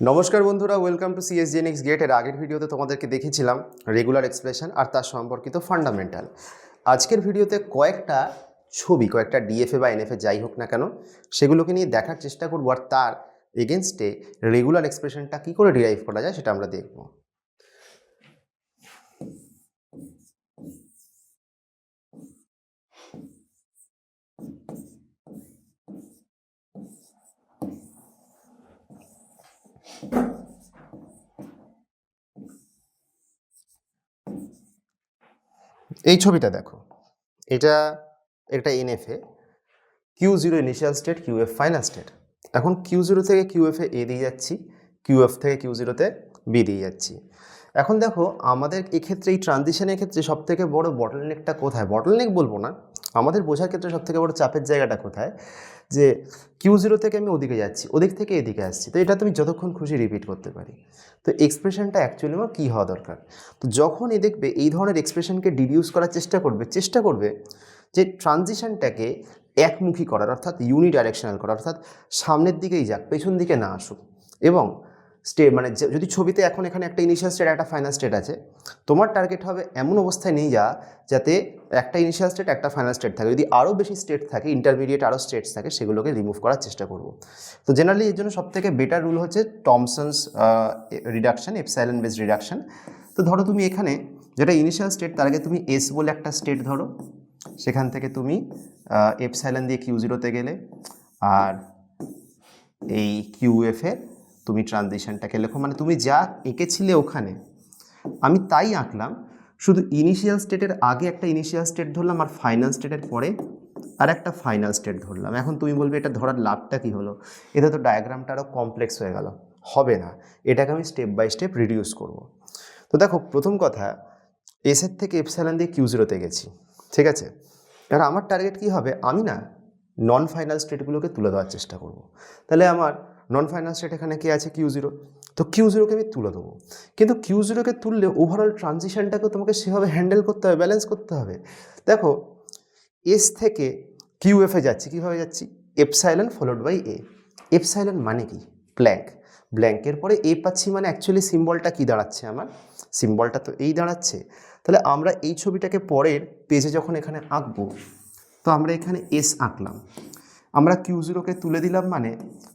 নমস্কার বন্ধুরা, welcome to সিএসজিএনএক্স gate. এর আগের ভিডিওতে তোমাদেরকে দেখিয়েছিলাম রেগুলার এক্সপ্রেশন আর তার সম্পর্কিত ফান্ডামেন্টাল। আজকের ভিডিওতে কয়েকটা ছবি, কয়েকটা ডিএফএ বা এনএফএ যাই হোক না কেন, সেগুলোকে নিয়ে দেখার চেষ্টা করবো আর তার এগেনস্টে রেগুলার এক্সপ্রেশনটা কী করে ডিরাইভ করা যায় সেটা আমরা দেখব। এই ছবিটা দেখো, এটা একটা NFA, Q0 initial state, QF final state. এখন Q0 থেকে কিউএফে এ দিয়ে যাচ্ছি, কিউএফ থেকে Q0-তে বি দিয়ে যাচ্ছি। এখন দেখো আমাদের এক্ষেত্রে এই ট্রানজিশনের ক্ষেত্রে সবথেকে বড় বটলনেকটা কোথায়, বটলনেক বলবো না, আমাদের বোঝার ক্ষেত্রে সবথেকে বড় চাপের জায়গাটা কোথায়, যে Q0 থেকে আমি ওদিকে যাচ্ছি, ওদিক থেকে এদিকে আসছি, তো এটা তুমি যতক্ষণ খুশি রিপিট করতে পারি। তো এক্সপ্রেশনটা অ্যাকচুয়ালি আমার কী হওয়া দরকার, তো যখনই দেখবে এই ধরনের এক্সপ্রেশনকে ডিডিউস করার চেষ্টা করবে যে ট্রানজিশনটাকে একমুখী করার, অর্থাৎ ইউনিডাইরেকশনাল করার, অর্থাৎ সামনের দিকেই যাক, পেছন দিকে না আসুক। এবং মানে যদি ছবিতে এখন এখানে একটা ইনিশিয়াল স্টেট একটা ফাইনাল স্টেট আছে, তোমার টার্গেট হবে এমন অবস্থায় নিয়ে যাওয়া যাতে একটা ইনিশিয়াল স্টেট একটা ফাইনাল স্টেট থাকে, যদি আরও বেশি স্টেট থাকে, ইন্টারমিডিয়েট আরও স্টেটস থাকে, সেগুলোকে রিমুভ করার চেষ্টা করব। তো জেনারেলি এর জন্য সবথেকে বেটার রুল হচ্ছে টমসনস রিডাকশন, এপসাইলন বেস রিডাকশন। তো ধরো তুমি এখানে যেটা ইনিশিয়াল স্টেট, তার আগে তুমি এস বলে একটা স্টেট ধরো, সেখান থেকে তুমি এপসাইলন দিয়ে Q0-তে গেলে, আর এই কিউএফে তুমি ট্রানজিশনটাকে লেখো, মানে তুমি যা এঁকেছিলে ওখানে আমি তাই আঁকলাম, শুধু ইনিশিয়াল স্টেটের আগে একটা ইনিশিয়াল স্টেট ধরলাম আর ফাইনাল স্টেটের পরে আর একটা ফাইনাল স্টেট ধরলাম। এখন তুমি বলবে এটা ধরার লাভটা কী হলো, এতে তো ডায়াগ্রামটা আরও কমপ্লেক্স হয়ে গেল। হবে না, এটাকে আমি স্টেপ বাই স্টেপ রিডিউস করব। তো দেখো, প্রথম কথা, এসের থেকে এপসাইলন দিয়ে Q0-তে গেছি, ঠিক আছে। এবার আমার টার্গেট কী হবে, আমি না নন ফাইনাল স্টেটগুলোকে তুলে দেওয়ার চেষ্টা করব। তাহলে আমার নন ফাইনাল স্টেট এখানে কে আছে, Q0, তো Q0-কে আমি তুলে দেবো। কিন্তু Q0-কে তুললে ওভারঅল ট্রানজিশনটাকেও তোমাকে সেভাবে হ্যান্ডেল করতে হবে, ব্যালেন্স করতে হবে। দেখো, এস থেকে কিউএফে যাচ্ছি, কীভাবে যাচ্ছি, epsilon followed by a. Epsilon মানে কি, ব্ল্যাঙ্ক, ব্ল্যাঙ্কের পরে এ পাচ্ছি, মানে অ্যাকচুয়ালি সিম্বলটা কি দাঁড়াচ্ছে, আমার সিম্বলটা তো এই দাঁড়াচ্ছে। তাহলে আমরা এই ছবিটাকে পরের পেজে যখন এখানে আঁকবো, তো আমরা এখানে এস আঁকলাম, আমরা Q0-কে তুলে দিলাম, মানে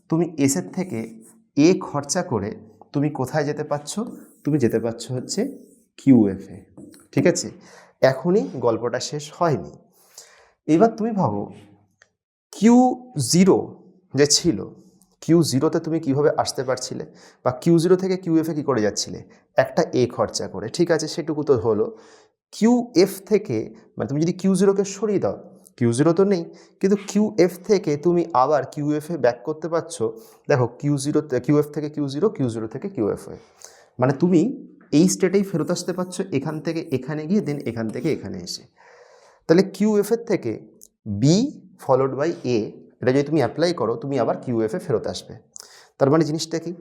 তুমি এসের থেকে এ খরচা করে তুমি কোথায় যেতে পারছো, তুমি যেতে পারছো হচ্ছে কিউএফে, ঠিক আছে। এখনই গল্পটা শেষ হয়নি। এবার তুমি ভাবো Q0 যে ছিল, Q0-তে তুমি কিভাবে আসতে পারছিলে, বা Q0 থেকে কিউএফে কী করে যাচ্ছিলে, একটা এ খরচা করে, ঠিক আছে, সেটুকু তো হলো। কিউএফ থেকে, মানে তুমি যদি Q0-কে সরিয়ে দাও, Q0 তো নেই, কিন্তু কিউএফ থেকে তুমি আবার কিউএফে ব্যাক করতে পারছো। দেখো, কিউএফ থেকে Q0, Q0 থেকে কিউএফে, মানে তুমি এই স্টেটেই ফেরত আসতে পারছো, এখান থেকে এখানে গিয়ে দেন এখান থেকে এখানে এসে। তাহলে কিউএফের থেকে বি ফলোড বাই এ, এটা যদি তুমি অ্যাপ্লাই করো, তুমি আবার কিউএফে ফেরত আসবে। তার মানে জিনিসটা কি,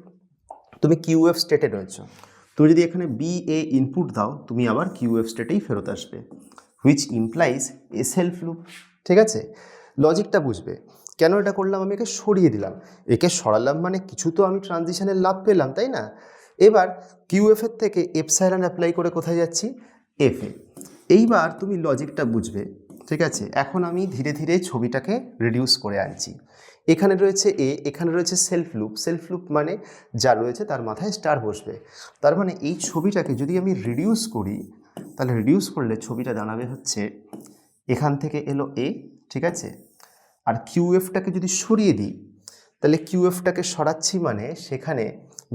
তুমি কিউএফ স্টেটে রয়েছো, তুমি যদি এখানে বি এ ইনপুট দাও, তুমি আবার কিউএফ স্টেটেই ফেরত আসবে, which implies a self loop, ঠিক আছে। লজিকটা বুঝবে কেন এটা করলাম, আমি একে সরিয়ে দিলাম, একে সরালাম মানে কিছু তো আমি ট্রানজিশনের লাভ পেলাম, তাই না। এবার কিউএফের থেকে এপসাইলন অ্যাপ্লাই করে কোথায় যাচ্ছি, এফে। এইবার তুমি লজিকটা বুঝবে, ঠিক আছে। এখন আমি ধীরে ধীরে ছবিটাকে রিডিউস করে আনছি। এখানে রয়েছে এ, এখানে রয়েছে সেলফ লুপ, সেলফ লুপ মানে যা রয়েছে তার মাথায় স্টার বসবে। তার মানে এই ছবিটাকে যদি আমি রিডিউস করি, তাহলে রিডিউস করলে ছবিটা দাঁড়াবে হচ্ছে, এখান থেকে এলো এ, ঠিক আছে, আর কিউএফটাকে যদি সরিয়ে দিই, তাহলে কিউএফটাকে সরাচ্ছি মানে সেখানে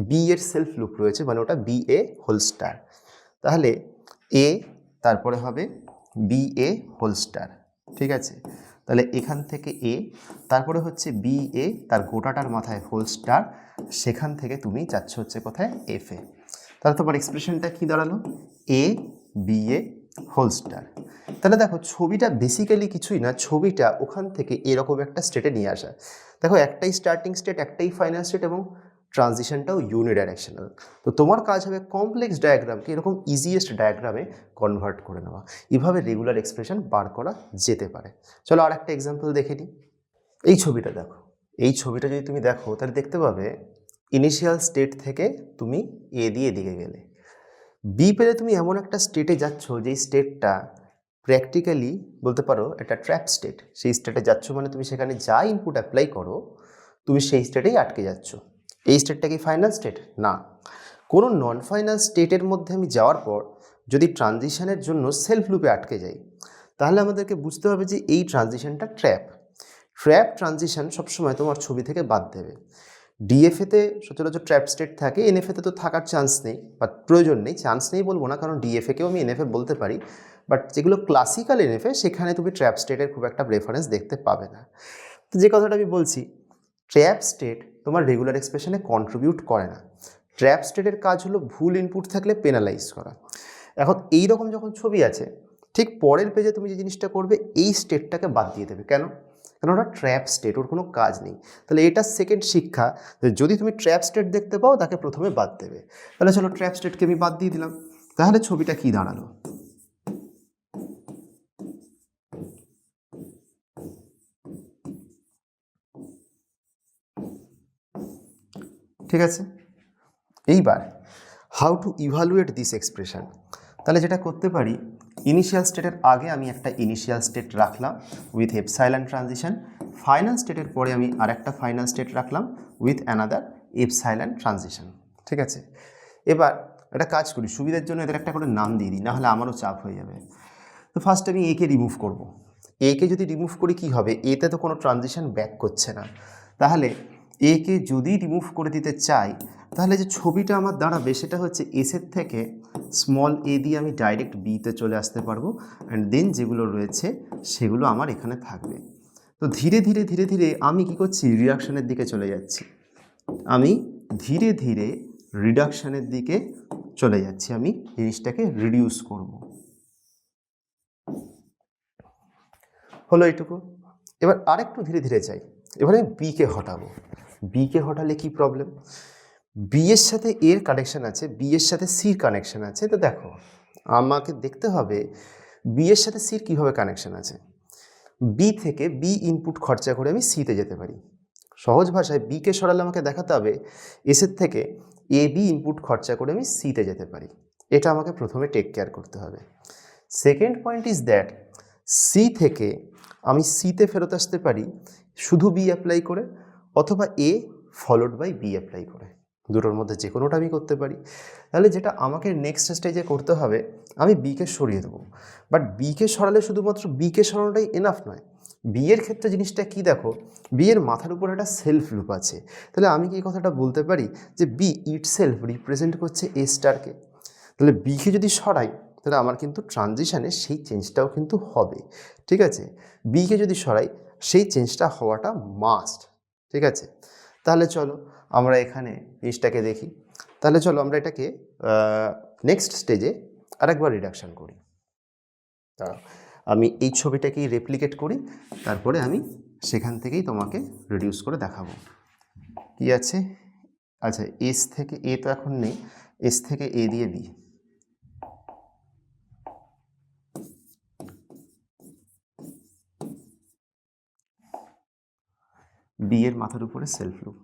বি এর সেলফ লুপ রয়েছে, মানে ওটা বি এ হোল স্টার। তাহলে এ, তারপরে হবে বি এ হোল স্টার, ঠিক আছে। তাহলে এখান থেকে এ, তারপরে হচ্ছে বি এ, তার গোটাটার মাথায় হোল স্টার, সেখান থেকে তুমি যাচ্ছ হচ্ছে কোথায়, এফ এ। তাহলে তোমার এক্সপ্রেশনটা কি দাঁড়ালো, A B A whole star. তাহলে দেখো, ছবিটা বেসিক্যালি কিছুই না, ছবিটা ওখান থেকে এরকম একটা স্টেটে নিয়ে আসা। দেখো, একটাই স্টার্টিং স্টেট, একটাই ফাইনাল স্টেট, এবং ট্রানজিশনটাও ইউনিডাইরেকশনাল। তো তোমার কাজ হবে কমপ্লেক্স ডায়াগ্রামকে এরকম ইজিয়েস্ট ডায়াগ্রামে কনভার্ট করে নেওয়া। এভাবে রেগুলার এক্সপ্রেশন বার করা যেতে পারে। চলো আর একটা এক্সাম্পল দেখে নিই। এই ছবিটা দেখো, এই ছবিটা যদি তুমি দেখো, তাহলে দেখতে পাবে ইনিশিয়াল স্টেট থেকে তুমি এ দিয়ে এদিকে গেলে, বি পেলে তুমি এমন একটা স্টেটে যাচ্ছ যেই স্টেটটা প্র্যাকটিক্যালি বলতে পারো একটা ট্র্যাপ স্টেট। সেই স্টেটে যাচ্ছ মানে তুমি সেখানে যা ইনপুট অ্যাপ্লাই করো তুমি সেই স্টেটেই আটকে যাচ্ছ। এই স্টেটটা কি ফাইনাল স্টেট? না। কোনো নন ফাইনাল স্টেটের মধ্যে আমি যাওয়ার পর যদি ট্রানজিশনের জন্য সেলফ লুপে আটকে যাই, তাহলে আমাদেরকে বুঝতে হবে যে এই ট্রানজিশনটা ট্র্যাপ ট্রানজিশন সবসময় তোমার ছবি থেকে বাদ দেবে। ডিএফএতে সচরাচর ট্র্যাপ স্টেট থাকে, এনএফএতে তো থাকার চান্স নেই বা প্রয়োজন নেই। চান্স নেই বলবো না, কারণ ডিএফএকেও আমি এনএফএ বলতে পারি, বাট যেগুলো ক্লাসিক্যাল এনএফএ সেখানে তুমি ট্র্যাপ স্টেটের খুব একটা রেফারেন্স দেখতে পাবে না। তো যে কথাটা আমি বলছি, ট্র্যাপ স্টেট তোমার রেগুলার এক্সপ্রেশনে কন্ট্রিবিউট করে না। ট্র্যাপ স্টেটের কাজ হলো ভুল ইনপুট থাকলে পেনালাইজ করা। এখন এই রকম যখন ছবি আছে, ঠিক পরের পেজে তুমি যে জিনিসটা করবে এই স্টেটটাকে বাদ দিয়ে দেবে। কেন? কারণ ওটা ট্র্যাপ স্টেট, ওর কোনো কাজ নেই। তাহলে এটা সেকেন্ড শিক্ষা, যদি তুমি ট্র্যাপ স্টেট দেখতে পাও তাকে প্রথমে বাদ দেবে। তাহলে চলো ট্র্যাপ স্টেটকে আমি বাদ দিয়ে দিলাম। তাহলে ছবিটা কি দাঁড়ালো? ঠিক আছে, এইবার how to evaluate this expression. তাহলে যেটা করতে পারি, ইনিশিয়াল স্টেটের আগে আমি একটা ইনিশিয়াল স্টেট রাখলাম উইথ এপসাইলন ট্রানজিশন, ফাইনাল স্টেটের পরে আমি আরেকটা ফাইনাল স্টেট রাখলাম উইথ অ্যানাদার এপসাইলন ট্রানজিশন। ঠিক আছে, এবার একটা কাজ করি, সুবিধার জন্য এদের একটা করে নাম দিয়ে দিই, নাহলে আমারও চাপ হয়ে যাবে। তো ফার্স্ট আমি একে রিমুভ করব। একে যদি রিমুভ করি কি হবে? এতে তো কোনো ট্রানজিশন ব্যাক করছে না। তাহলে একে যদি রিমুভ করে দিতে চাই, তাহলে যে ছবিটা আমার দাঁড়াবে সেটা হচ্ছে এসের থেকে স্মল এ দিয়ে আমি ডাইরেক্ট বিতে চলে আসতে পারবো, অ্যান্ড দেন যেগুলো রয়েছে সেগুলো আমার এখানে থাকবে। তো ধীরে ধীরে ধীরে ধীরে আমি কি করছি? রিডাকশনের দিকে চলে যাচ্ছি। আমি ধীরে ধীরে রিডাকশনের দিকে চলে যাচ্ছি, আমি জিনিসটাকে রিডিউস করব। হলো এইটুকু। এবার আরেকটু ধীরে ধীরে যাই। এবার আমি বিকে হটাবো। বিকে হটালে কি প্রবলেম? বি এর সাথে এর কানেকশান আছে, বি এর সাথে সির কানেকশান আছে। তো দেখো, আমাকে দেখতে হবে বি এর সাথে সির কীভাবে কানেকশান আছে। বি থেকে বি ইনপুট খরচা করে আমি সিতে যেতে পারি। সহজ ভাষায় বিকে সরালে আমাকে দেখাতে হবে এসের থেকে এ বি ইনপুট খরচা করে আমি সিতে যেতে পারি। এটা আমাকে প্রথমে টেক কেয়ার করতে হবে। Second point is that c থেকে আমি সিতে ফেরত আসতে পারি শুধু বি অ্যাপ্লাই করে, অথবা এ ফলোড বাই বি অ্যাপ্লাই করে। দুটোর মধ্যে যে কোনোটা আমি করতে পারি। তাহলে যেটা আমাকে নেক্সট স্টেজে করতে হবে, আমি বিকে সরিয়ে দেবো। বাট বিকে সরালে শুধুমাত্র বিকে সরানোটাই এনাফ নয়। বিয়ের ক্ষেত্রে জিনিসটা কি দেখো, বিয়ের মাথার উপর একটা সেলফ লুপ আছে। তাহলে আমি কি কথাটা বলতে পারি যে বি ইট সেলফ রিপ্রেজেন্ট করছে এ স্টারকে। তাহলে বিকে যদি সরাই তাহলে আমার কিন্তু ট্রানজিশানে সেই চেঞ্জটাও কিন্তু হবে। ঠিক আছে, বিকে যদি সরাই সেই চেঞ্জটা হওয়াটা মাস্ট। ঠিক আছে, তাহলে চলো আমরা এখানে জিনিসটাকে দেখি। তাহলে চলো আমরা এটাকে নেক্সট স্টেজে আরেকবার রিডাকশান করি। তা আমি এই ছবিটাকেই রেপ্লিকেট করি, তারপরে আমি সেখান থেকেই তোমাকে রিডিউস করে দেখাবো কি আছে। আচ্ছা, এস থেকে এ তো এখন নেই, এস থেকে এ দিয়ে বি। বি এর মাথার উপরে সেলফ লুপ।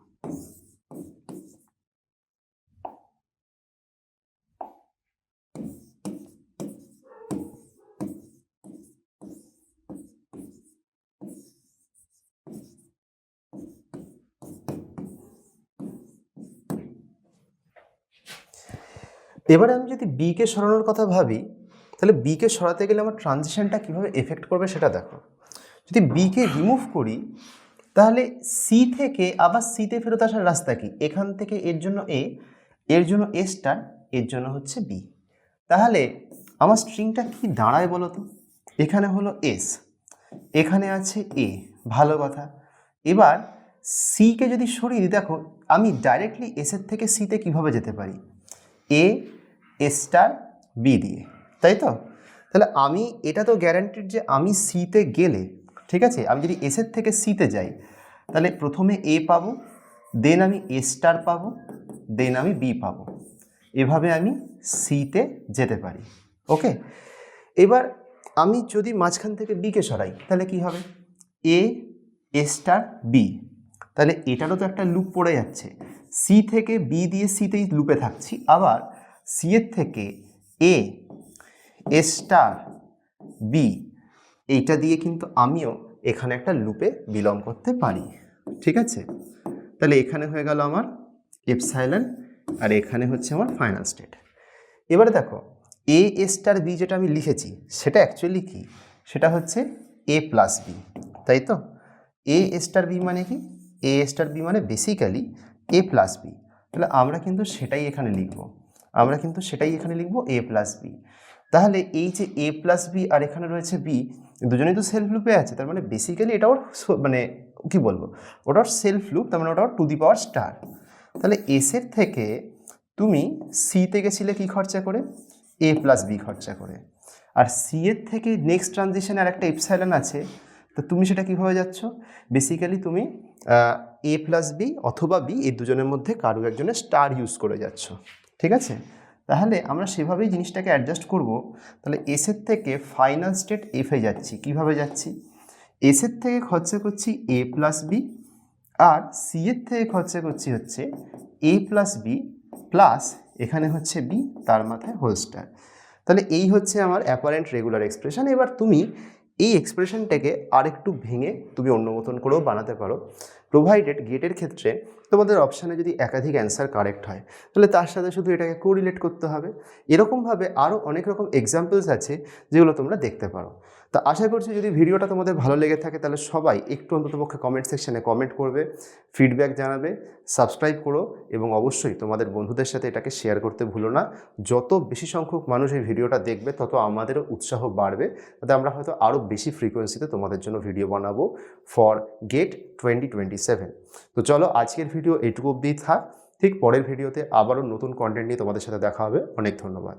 এবারে আমি যদি বিকে সরানোর কথা ভাবি, তাহলে বিকে সরাতে গেলে আমার ট্রানজিশনটা কীভাবে এফেক্ট করবে সেটা দেখো। যদি বিকে রিমুভ করি তাহলে সি থেকে আবার সিতে ফেরত আসার রাস্তা কি? এখান থেকে এর জন্য এ, এর জন্য এ স্টার, এর জন্য হচ্ছে বি। তাহলে আমার স্ট্রিংটা কি দাঁড়ায় বলো তো? এখানে হলো এস, এখানে আছে এ, ভালো কথা। এবার সিকে যদি সরিয়ে দিই, দেখো আমি ডাইরেক্টলি এসের থেকে সিতে কিভাবে যেতে পারি? এ স্টার বি দিয়ে, তাই তো? তাহলে আমি এটা তো গ্যারান্টিড যে আমি সিতে গেলে, ঠিক আছে, আমি যদি এসের থেকে সিতে যাই তাহলে প্রথমে এ পাবো, দেন আমি এ স্টার পাবো, দেন আমি বি পাবো। এভাবে আমি সিতে যেতে পারি। ওকে, এবার আমি যদি মাঝখান থেকে বিকে সরাই তাহলে কি হবে? এ স্টার বি, তাহলে এটারও তো একটা লুপ পড়ে যাচ্ছে। সি থেকে বি দিয়ে সিতেই লুপে থাকছি, আবার সি এর থেকে এ স্টার বি এইটা দিয়ে কিন্তু আমিও এখানে একটা লুপে বিলং করতে পারি। ঠিক আছে, তাহলে এখানে হয়ে গেল আমার এপসাইলন, আর এখানে হচ্ছে আমার ফাইনাল স্টেট। এবারে দেখো এ স্টার বি যেটা আমি লিখেছি সেটা অ্যাকচুয়ালি কি, সেটা হচ্ছে এ প্লাস বি, তাই তো? এ স্টার বি মানে কি, এ স্টার বি মানে বেসিক্যালি এ প্লাস বি। তাহলে আমরা কিন্তু সেটাই এখানে লিখব, এ প্লাস বি। তাহলে এই যে এ প্লাস বি আর এখানে রয়েছে বি, দুজনেই তো সেলফ লুপে আছে, তার মানে বেসিক্যালি এটা ওর মানে কি বলবো, ওটা ওর সেলফ লুপ, তার মানে ওটা ওর টু দি পাওয়ার স্টার। তাহলে এসের থেকে তুমি সিতে গেছিলে কি খরচা করে, এ প্লাস বি খরচা করে, আর সি এর থেকে নেক্সট ট্রানজিশনে আর একটা এপসাইলন আছে, তো তুমি সেটা কীভাবে যাচ্ছ, বেসিক্যালি তুমি এ প্লাস বি অথবা বি এই দুজনের মধ্যে কারো একজনের স্টার ইউজ করে যাচ্ছ। ঠিক আছে, তাহলে আমরা সেভাবেই জিনিসটাকে অ্যাডজাস্ট করব। তাহলে এসের থেকে ফাইনাল স্টেট এফে যাচ্ছি, কিভাবে যাচ্ছি, এসের থেকে খরচা করছি এ প্লাস বি, আর সি এর থেকে খরচা করছি হচ্ছে এ প্লাস বি প্লাস এখানে হচ্ছে বি, তার মাথায় হোল স্টার। তাহলে এই হচ্ছে আমার অ্যাপারেন্ট রেগুলার এক্সপ্রেশন। এবার তুমি এই এক্সপ্রেশনটাকে আরেকটু ভেঙে তুমি অন্য মতন করেও বানাতে পারো, প্রোভাইডেড গেটের ক্ষেত্রে তোমাদের অপশানে যদি একাধিক অ্যান্সার কারেক্ট হয় তাহলে তার সাথে শুধু এটাকে কোরিলেট করতে হবে। এরকমভাবে আরও অনেক রকম এক্সাম্পলস আছে যেগুলো তোমরা দেখতে পারো। তা আশা করছি যদি ভিডিওটা তোমাদের ভালো লেগে থাকে তাহলে সবাই একটু অন্ততপক্ষে কমেন্ট সেকশনে কমেন্ট করবে, ফিডব্যাক জানাবে, সাবস্ক্রাইব করো এবং অবশ্যই তোমাদের বন্ধুদের সাথে এটাকে শেয়ার করতে ভুলো না। যত বেশি সংখ্যক মানুষ এই ভিডিওটা দেখবে তত আমাদেরও উৎসাহ বাড়বে, তাতে আমরা হয়তো আরও বেশি ফ্রিকোয়েন্সিতে তোমাদের জন্য ভিডিও বানাবো ফর গেট 2027। তো চলো আজকের ভিডিও এইটুকু অবধি থাক, ঠিক পরের ভিডিওতে আবারও নতুন কন্টেন্ট নিয়ে তোমাদের সাথে দেখা হবে। অনেক ধন্যবাদ।